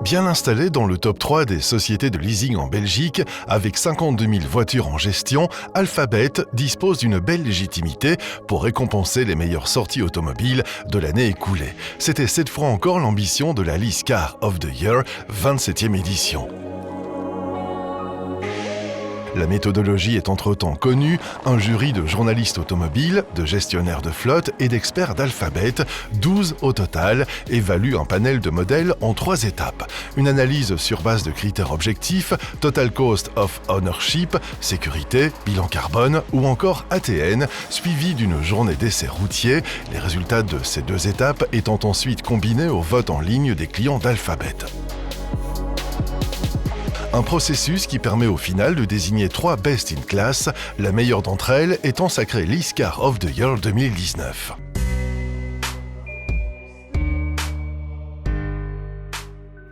Bien installé dans le top 3 des sociétés de leasing en Belgique, avec 52 000 voitures en gestion, Alphabet dispose d'une belle légitimité pour récompenser les meilleures sorties automobiles de l'année écoulée. C'était cette fois encore l'ambition de la Lease Car of the Year, 27e édition. La méthodologie est entre-temps connue, un jury de journalistes automobiles, de gestionnaires de flotte et d'experts d'Alphabet, 12 au total, évalue un panel de modèles en 3 étapes. Une analyse sur base de critères objectifs, Total Cost of Ownership, sécurité, bilan carbone ou encore ATN, suivie d'une journée d'essai routier, les résultats de ces 2 étapes étant ensuite combinés au vote en ligne des clients d'Alphabet. Un processus qui permet au final de désigner 3 Best in Class, la meilleure d'entre elles étant sacrée Lease Car of the Year 2019.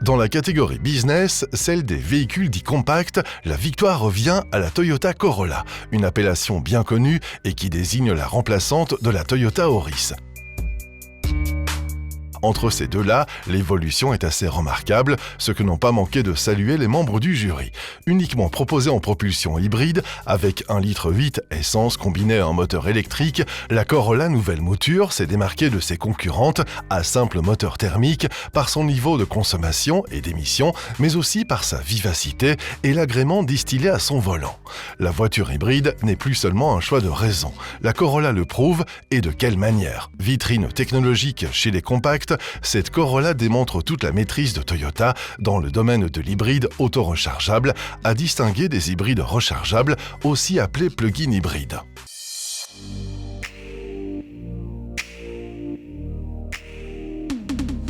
Dans la catégorie business, celle des véhicules dits compacts, la victoire revient à la Toyota Corolla, une appellation bien connue et qui désigne la remplaçante de la Toyota Auris. Entre ces deux-là, l'évolution est assez remarquable, ce que n'ont pas manqué de saluer les membres du jury. Uniquement proposée en propulsion hybride, avec 1,8 litre essence combinée à un moteur électrique, la Corolla nouvelle mouture s'est démarquée de ses concurrentes à simple moteur thermique par son niveau de consommation et d'émission, mais aussi par sa vivacité et l'agrément distillé à son volant. La voiture hybride n'est plus seulement un choix de raison. La Corolla le prouve, et de quelle manière. Vitrine technologique chez les compacts, cette Corolla démontre toute la maîtrise de Toyota dans le domaine de l'hybride auto-rechargeable, à distinguer des hybrides rechargeables, aussi appelés plug-in hybrides.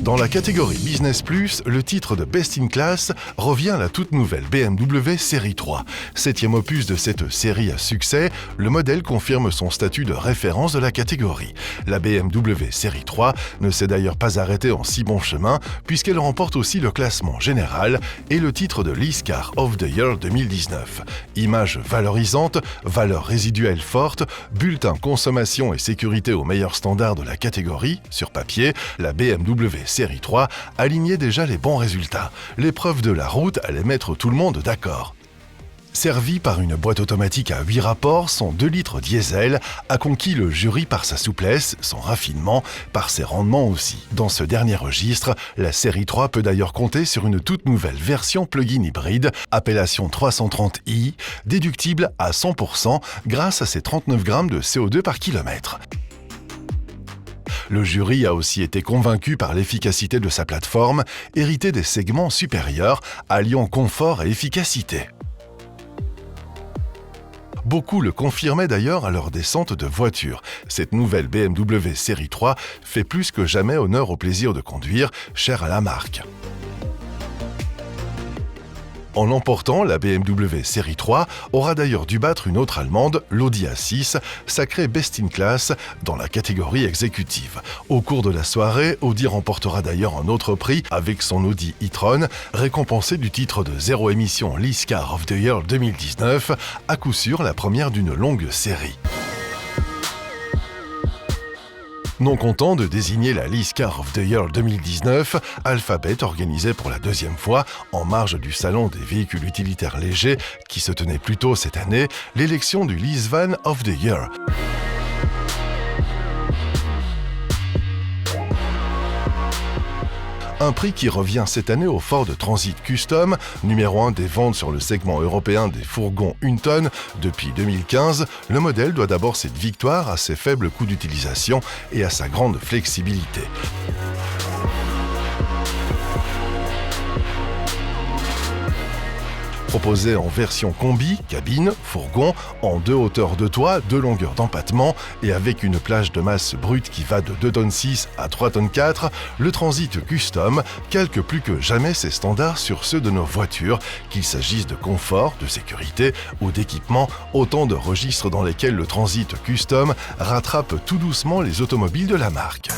Dans la catégorie Business Plus, le titre de Best in Class revient à la toute nouvelle BMW Série 3. 7e opus de cette série à succès, le modèle confirme son statut de référence de la catégorie. La BMW Série 3 ne s'est d'ailleurs pas arrêtée en si bon chemin, puisqu'elle remporte aussi le classement général et le titre de Lease Car of the Year 2019. Image valorisante, valeur résiduelle forte, bulletin consommation et sécurité aux meilleurs standards de la catégorie, sur papier, la BMW Série 3 alignait déjà les bons résultats. L'épreuve de la route allait mettre tout le monde d'accord. Servi par une boîte automatique à 8 rapports, son 2 litres diesel a conquis le jury par sa souplesse, son raffinement, par ses rendements aussi. Dans ce dernier registre, la série 3 peut d'ailleurs compter sur une toute nouvelle version plug-in hybride, appellation 330i, déductible à 100% grâce à ses 39 grammes de CO2 par kilomètre. Le jury a aussi été convaincu par l'efficacité de sa plateforme, héritée des segments supérieurs, alliant confort et efficacité. Beaucoup le confirmaient d'ailleurs à leur descente de voiture. Cette nouvelle BMW Série 3 fait plus que jamais honneur au plaisir de conduire, cher à la marque. En l'emportant, la BMW Série 3 aura d'ailleurs dû battre une autre allemande, l'Audi A6, sacrée Best in Class dans la catégorie exécutive. Au cours de la soirée, Audi remportera d'ailleurs un autre prix avec son Audi e-tron, récompensé du titre de zéro émission Lease Car of the Year 2019, à coup sûr la première d'une longue série. Non content de désigner la Lease Car of the Year 2019, Alphabet organisait pour la 2e fois, en marge du salon des véhicules utilitaires légers qui se tenait plus tôt cette année, l'élection du Lease Van of the Year. Un prix qui revient cette année au Ford Transit Custom, numéro 1 des ventes sur le segment européen des fourgons 1 tonne depuis 2015. Le modèle doit d'abord cette victoire à ses faibles coûts d'utilisation et à sa grande flexibilité. Proposé en version combi, cabine, fourgon, en 2 hauteurs de toit, 2 longueurs d'empattement et avec une plage de masse brute qui va de 2,6 tonnes à 3,4 tonnes, le Transit Custom calque plus que jamais ses standards sur ceux de nos voitures, qu'il s'agisse de confort, de sécurité ou d'équipement, autant de registres dans lesquels le Transit Custom rattrape tout doucement les automobiles de la marque.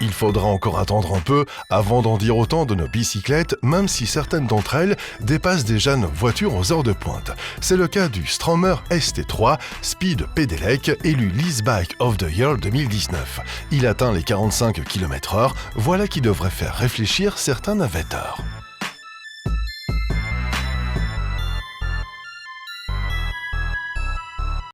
Il faudra encore attendre un peu avant d'en dire autant de nos bicyclettes, même si certaines d'entre elles dépassent déjà nos voitures aux heures de pointe. C'est le cas du Stromer ST3 Speed Pedelec, élu Lease Bike of the Year 2019. Il atteint les 45 km/h, voilà qui devrait faire réfléchir certains navetteurs.